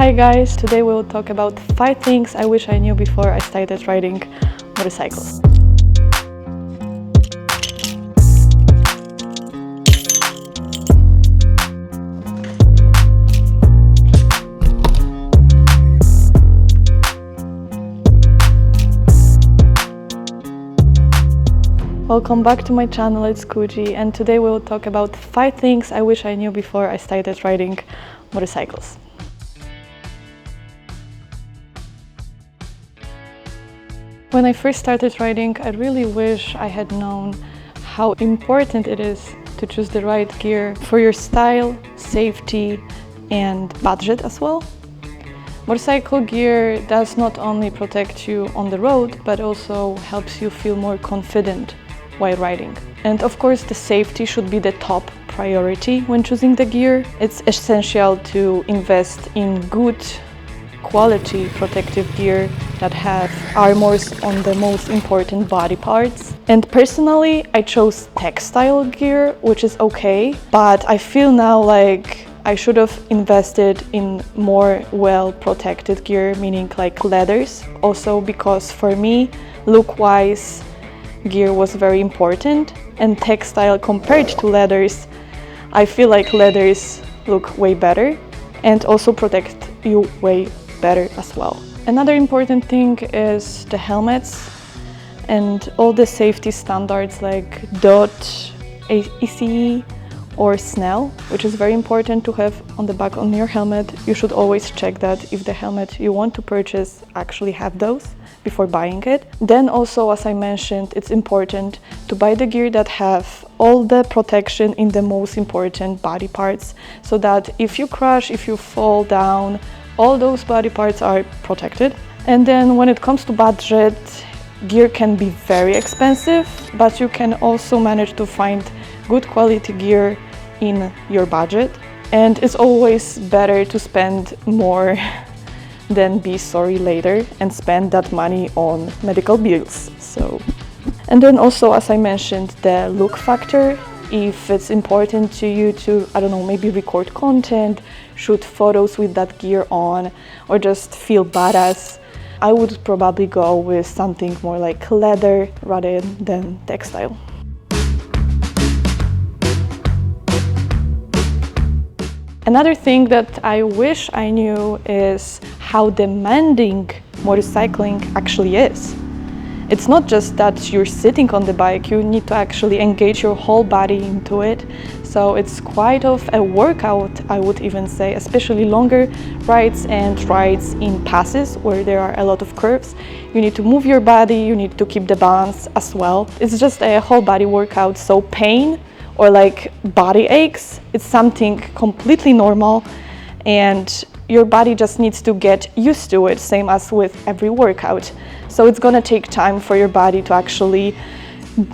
Hi guys, today we will talk about 5 things I wish I knew before I started riding motorcycles. Welcome back to my channel, it's Kuji, and today we will talk about 5 things I wish I knew before I started riding motorcycles. When I first started riding, I really wish I had known how important it is to choose the right gear for your style, safety, and budget as well. Motorcycle gear does not only protect you on the road, but also helps you feel more confident while riding. And of course, the safety should be the top priority when choosing the gear. It's essential to invest in good quality protective gear that have armors on the most important body parts. And personally, I chose textile gear, which is okay, but I feel now like I should have invested in more well-protected gear, meaning like leathers. Also because for me, look-wise, gear was very important, and textile compared to leathers, I feel like leathers look way better and also protect you way better as well. Another important thing is the helmets and all the safety standards like DOT, ECE or SNELL, which is very important to have on the back on your helmet. You should always check that if the helmet you want to purchase actually have those before buying it. Then also, as I mentioned, it's important to buy the gear that have all the protection in the most important body parts, so that if you crash, if you fall down, all those body parts are protected. And then when it comes to budget, gear can be very expensive, but you can also manage to find good quality gear in your budget. And it's always better to spend more than be sorry later and spend that money on medical bills. And then also, as I mentioned, the look factor. If it's important to you to, I don't know, maybe record content, shoot photos with that gear on, or just feel badass, I would probably go with something more like leather rather than textile. Another thing that I wish I knew is how demanding motorcycling actually is. It's not just that you're sitting on the bike, you need to actually engage your whole body into it. So it's quite of a workout, I would even say, especially longer rides and rides in passes where there are a lot of curves. You need to move your body, you need to keep the balance as well. It's just a whole body workout, so pain or like body aches, it's something completely normal, and your body just needs to get used to it, same as with every workout. So it's gonna take time for your body to actually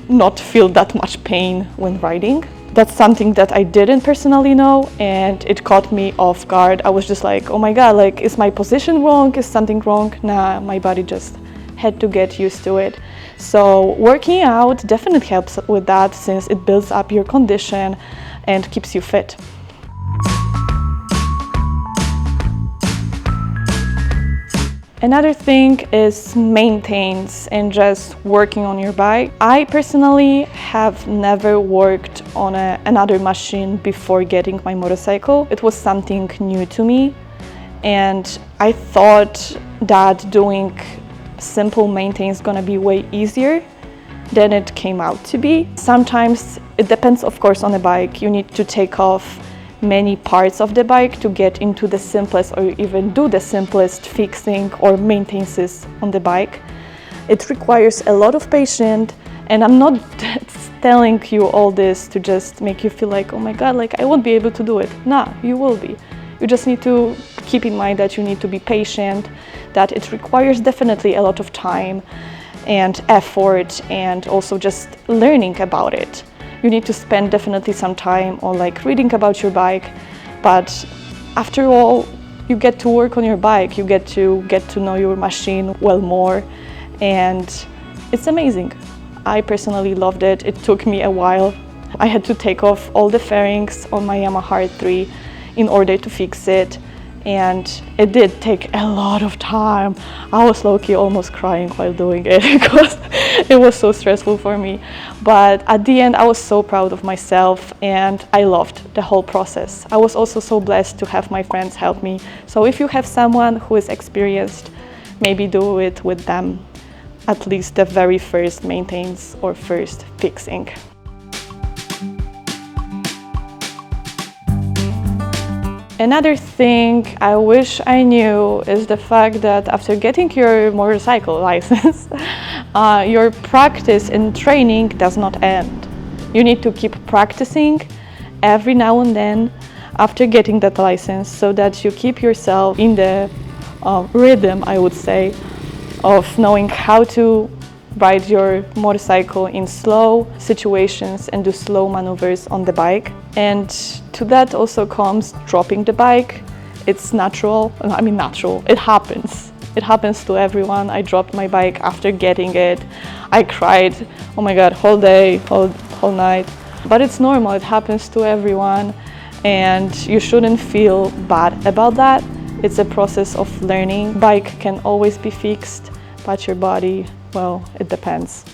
not feel that much pain when riding. That's something that I didn't personally know, and it caught me off guard. I was just like, oh my god, like, is my position wrong? Is something wrong? Nah, my body just had to get used to it. So working out definitely helps with that, since it builds up your condition and keeps you fit. Another thing is maintenance and just working on your bike. I personally have never worked on another machine before getting my motorcycle. It was something new to me, and I thought that doing simple maintenance is gonna be way easier than it came out to be. Sometimes it depends, of course, on the bike. You need to take off many parts of the bike to get into the simplest or even do the simplest fixing or maintenances on the bike. It requires a lot of patience, and I'm not telling you all this to just make you feel like, oh my god, like I won't be able to do it. Nah, you will be. You just need to keep in mind that you need to be patient, that it requires definitely a lot of time and effort, and also just learning about it. You need to spend definitely some time on like reading about your bike, but after all, you get to work on your bike, you get to know your machine well more, and it's amazing. I personally loved it. It took me a while. I had to take off all the fairings on my Yamaha R3 in order to fix it, and it did take a lot of time. I was low-key almost crying while doing it because it was so stressful for me. But at the end, I was so proud of myself and I loved the whole process. I was also so blessed to have my friends help me. So if you have someone who is experienced, maybe do it with them, at least the very first maintenance or first fixing. Another thing I wish I knew is the fact that after getting your motorcycle license, your practice and training does not end. You need to keep practicing every now and then after getting that license so that you keep yourself in the rhythm, I would say, of knowing how to ride your motorcycle in slow situations and do slow maneuvers on the bike. And to that also comes dropping the bike. It's natural, it happens. It happens to everyone. I dropped my bike after getting it. I cried, oh my God, whole day, whole night. But it's normal, it happens to everyone, and you shouldn't feel bad about that. It's a process of learning. Bike can always be fixed, but your body, well, it depends.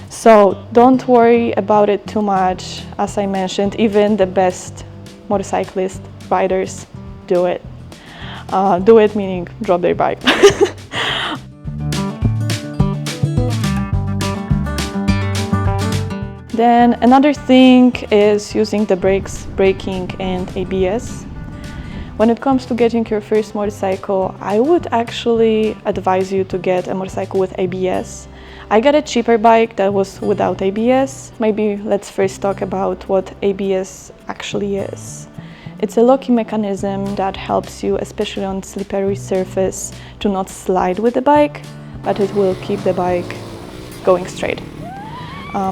So don't worry about it too much. As I mentioned, even the best motorcyclist riders do it. Do it meaning drop their bike. Then another thing is using the brakes, braking and ABS. When it comes to getting your first motorcycle, I would actually advise you to get a motorcycle with ABS. I got a cheaper bike that was without ABS. Maybe let's first talk about what ABS actually is. It's a locking mechanism that helps you, especially on slippery surface, to not slide with the bike, but it will keep the bike going straight.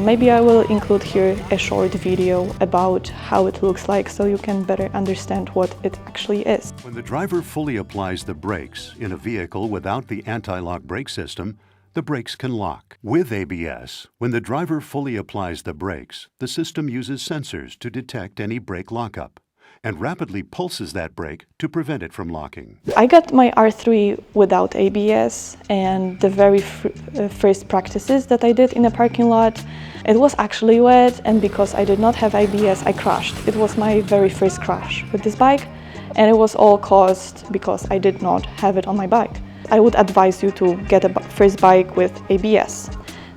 Maybe I will include here a short video about how it looks like so you can better understand what it actually is. When the driver fully applies the brakes in a vehicle without the anti-lock brake system, the brakes can lock. With ABS, when the driver fully applies the brakes, the system uses sensors to detect any brake lockup and rapidly pulses that brake to prevent it from locking. I got my R3 without ABS, and the very first practices that I did in a parking lot, it was actually wet, and because I did not have ABS, I crashed. It was my very first crash with this bike, and it was all caused because I did not have it on my bike. I would advise you to get a first bike with ABS.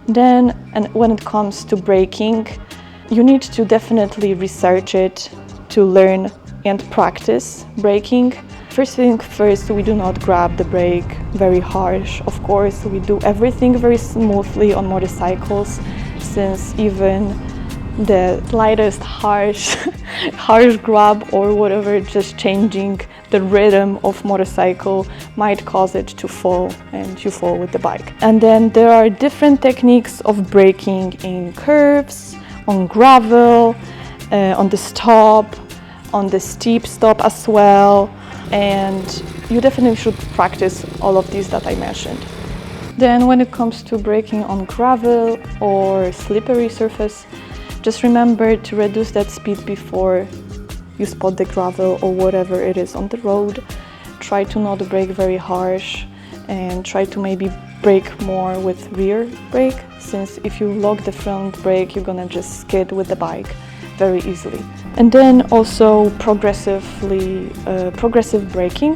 Then, and when it comes to braking, you need to definitely research it to learn and practice braking. First thing first, we do not grab the brake very harsh. Of course, we do everything very smoothly on motorcycles, since even the slightest harsh grab or whatever, just changing the rhythm of motorcycle might cause it to fall, and you fall with the bike. And then there are different techniques of braking in curves, on gravel, on the stop, on the steep stop as well, and you definitely should practice all of these that I mentioned. Then when it comes to braking on gravel or slippery surface, just remember to reduce that speed before you spot the gravel or whatever it is on the road. Try to not brake very harsh and try to maybe brake more with rear brake, since if you lock the front brake, you're gonna just skid with the bike very easily. And then also progressive braking.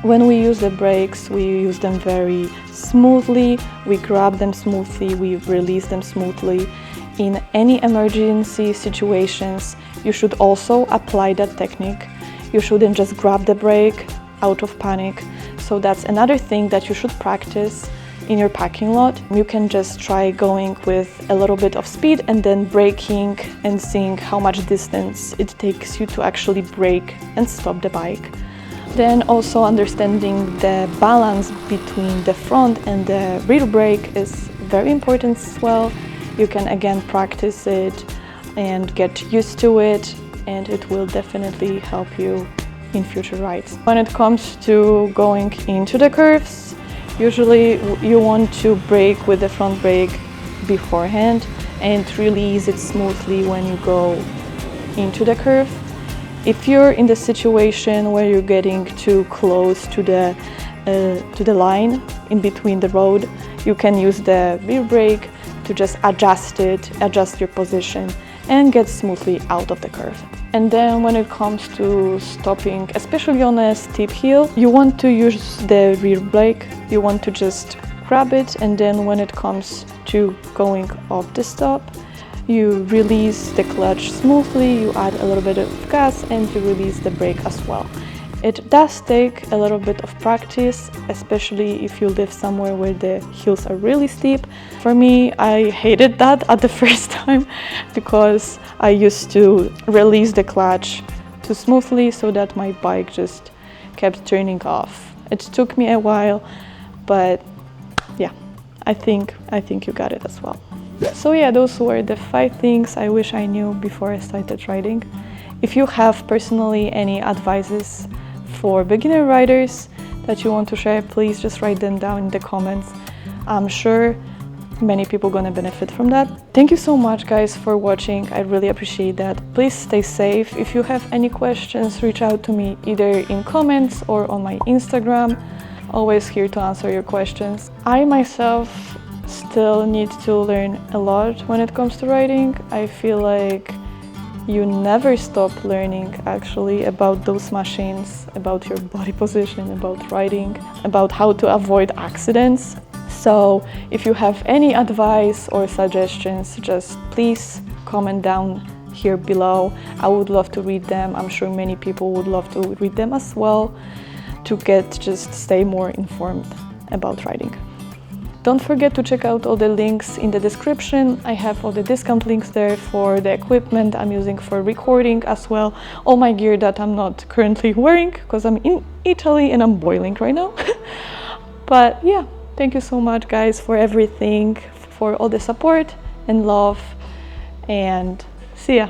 When we use the brakes, we use them very smoothly, we grab them smoothly, we release them smoothly. In any emergency situations, you should also apply that technique. You shouldn't just grab the brake out of panic. So that's another thing that you should practice in your parking lot. You can just try going with a little bit of speed and then braking and seeing how much distance it takes you to actually brake and stop the bike. Then also understanding the balance between the front and the rear brake is very important as well. You can again practice it and get used to it, and it will definitely help you in future rides. When it comes to going into the curves, usually you want to brake with the front brake beforehand and release it smoothly when you go into the curve. If you're in the situation where you're getting too close to the line in between the road, you can use the rear brake to just adjust your position and get smoothly out of the curve. And then when it comes to stopping, especially on a steep hill, you want to use the rear brake. You want to just grab it, and then when it comes to going off the stop, you release the clutch smoothly, you add a little bit of gas, and you release the brake as well. It does take a little bit of practice, especially if you live somewhere where the hills are really steep. For me, I hated that at the first time because I used to release the clutch too smoothly so that my bike just kept turning off. It took me a while, but yeah, I think you got it as well. So yeah, those were the 5 things I wish I knew before I started riding. If you have personally any advices for beginner riders that you want to share, please just write them down in the comments. I'm sure many people are gonna benefit from that. Thank you so much, guys, for watching. I really appreciate that. Please stay safe. If you have any questions, reach out to me either in comments or on my Instagram. Always here to answer your questions. I myself still need to learn a lot when it comes to riding. I feel like you never stop learning actually about those machines, about your body position, about riding, about how to avoid accidents. So if you have any advice or suggestions, just please comment down here below. I would love to read them. I'm sure many people would love to read them as well, to stay more informed about riding. Don't forget to check out all the links in the description. I have all the discount links there for the equipment I'm using for recording as well. All my gear that I'm not currently wearing because I'm in Italy and I'm boiling right now. But yeah, thank you so much, guys, for everything, for all the support and love, and see ya.